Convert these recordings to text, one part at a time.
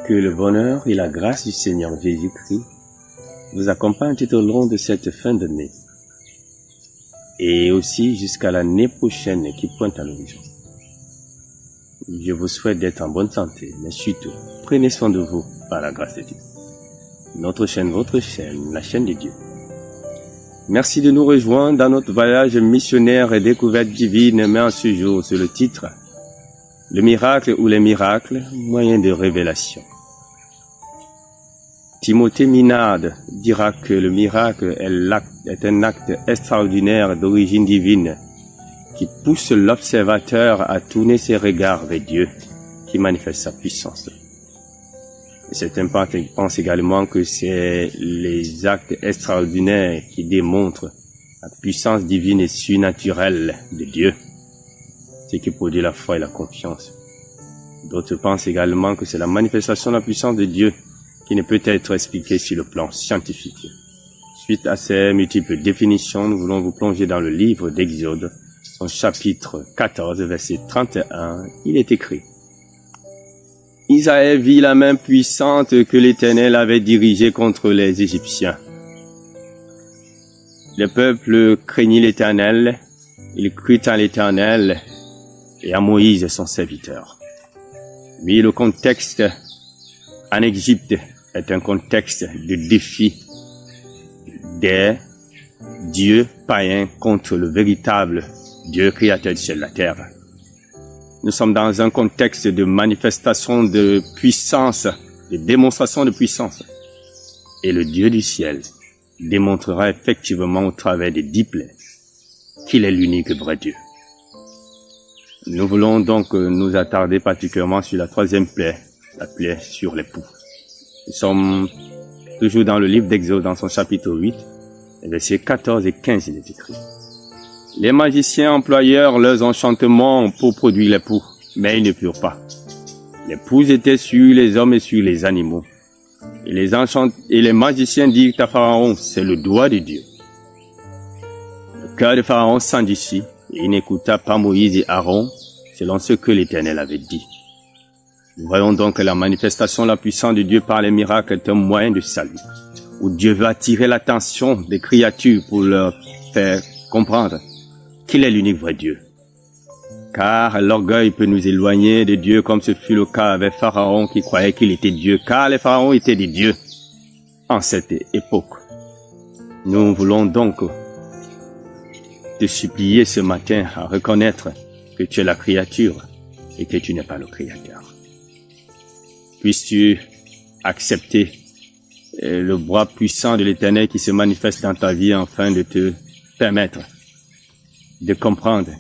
Que le bonheur et la grâce du Seigneur Jésus-Christ vous accompagnent tout au long de cette fin d'année et aussi jusqu'à l'année prochaine qui pointe à l'horizon. Je vous souhaite d'être en bonne santé, mais surtout, prenez soin de vous par la grâce de Dieu. Notre chaîne, votre chaîne, la chaîne de Dieu. Merci de nous rejoindre dans notre voyage missionnaire et découverte divine, mais en ce jour sur le titre « Le miracle ou les miracles, moyen de révélation ». Timothée Minard dira que le miracle est un acte extraordinaire d'origine divine qui pousse l'observateur à tourner ses regards vers Dieu qui manifeste sa puissance. Et certains pensent également que c'est les actes extraordinaires qui démontrent la puissance divine et surnaturelle de Dieu, ce qui produit la foi et la confiance. D'autres pensent également que c'est la manifestation de la puissance de Dieu qui ne peut être expliquée sur le plan scientifique. Suite à ces multiples définitions, nous voulons vous plonger dans le livre d'Exode, son chapitre 14, verset 31. Il est écrit: Isaïe vit la main puissante que l'Éternel avait dirigée contre les Égyptiens. Le peuple craignit l'Éternel, il crut en l'Éternel et à Moïse son serviteur. Mais le contexte en Égypte est un contexte de défi des dieux païens contre le véritable Dieu créateur du ciel et de la terre. Nous sommes dans un contexte de manifestation de puissance, de démonstration de puissance. Et le Dieu du ciel démontrera effectivement au travers des 10 plaies qu'il est l'unique vrai Dieu. Nous voulons donc nous attarder particulièrement sur la 3e plaie, la plaie sur l'époux. Nous sommes toujours dans le livre d'Exode, dans son chapitre 8, versets 14 et 15, il est écrit: Les magiciens employèrent leurs enchantements pour produire l'époux, mais ils ne purent pas. L'épouse était sur les hommes et sur les animaux. Et les magiciens dirent à Pharaon: C'est le doigt de Dieu. Le cœur de Pharaon s'endurcit, et il n'écouta pas Moïse et Aaron, selon ce que l'Éternel avait dit. Nous voyons donc que la manifestation de la puissance de Dieu par les miracles est un moyen de salut, où Dieu veut attirer l'attention des créatures pour leur faire comprendre qu'il est l'unique vrai Dieu. Car l'orgueil peut nous éloigner de Dieu, comme ce fut le cas avec Pharaon qui croyait qu'il était Dieu, car les pharaons étaient des dieux en cette époque. Nous voulons donc te supplier ce matin à reconnaître que tu es la créature et que tu n'es pas le créateur. Puisses-tu accepter le bras puissant de l'Éternel qui se manifeste dans ta vie afin de te permettre de comprendre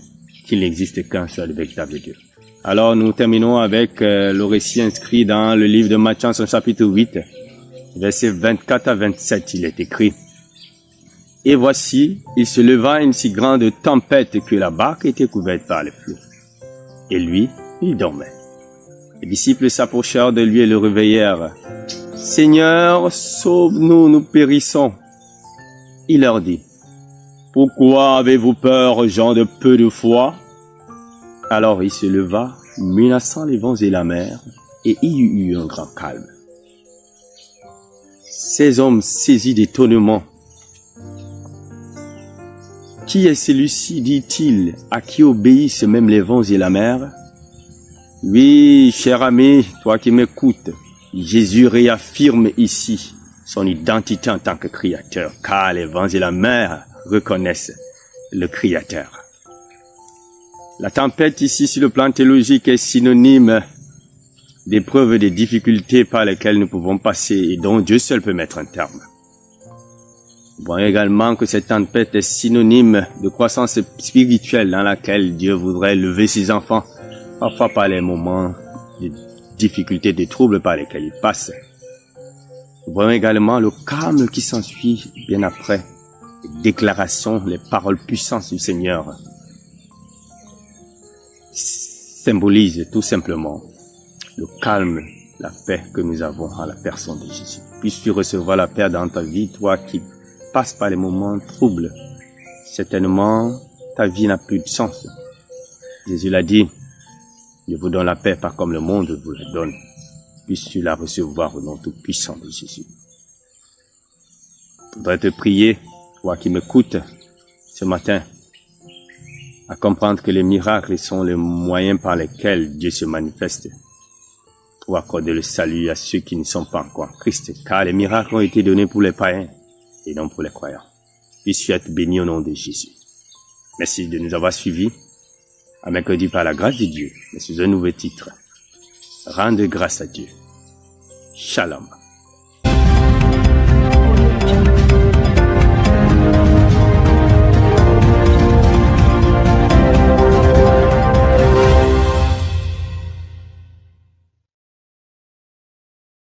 qu'il n'existe qu'un seul véritable Dieu. Alors nous terminons avec le récit inscrit dans le livre de Matthieu, son chapitre 8, versets 24 à 27, il est écrit: Et voici, il se leva une si grande tempête que la barque était couverte par les flots. Et lui, il dormait. Les disciples s'approchèrent de lui et le réveillèrent. « Seigneur, sauve-nous, nous périssons. » Il leur dit: « Pourquoi avez-vous peur, gens de peu de foi ?» Alors il se leva, menaçant les vents et la mer, et il y eut un grand calme. Ces hommes saisis d'étonnement. « Qui est celui-ci, dit-il, à qui obéissent même les vents et la mer ?» Oui, cher ami, toi qui m'écoutes, Jésus réaffirme ici son identité en tant que créateur, car les vents et la mer reconnaissent le créateur. La tempête ici sur le plan théologique est synonyme d'épreuves et de difficultés par lesquelles nous pouvons passer et dont Dieu seul peut mettre un terme. Nous voyons également que cette tempête est synonyme de croissance spirituelle dans laquelle Dieu voudrait lever ses enfants, parfois par les moments de difficultés, de troubles par lesquels ils passent. Nous voyons également le calme qui s'ensuit bien après, les déclarations, les paroles puissantes du Seigneur symbolisent tout simplement le calme, la paix que nous avons en la personne de Jésus. Puisses-tu recevoir la paix dans ta vie, toi qui passes par les moments troubles. Certainement, ta vie n'a plus de sens. Jésus l'a dit: je vous donne la paix, pas comme le monde vous la donne. puisses-tu la recevoir au nom tout puissant de Jésus. Je voudrais te prier, toi qui m'écoutes ce matin, à comprendre que les miracles sont les moyens par lesquels Dieu se manifeste pour accorder le salut à ceux qui ne sont pas encore en Christ, car les miracles ont été donnés pour les païens et non pour les croyants. Puisses-tu être béni au nom de Jésus. Merci de nous avoir suivis. À mercredi par la grâce de Dieu, mais sous un nouveau titre. Rendre grâce à Dieu. Shalom.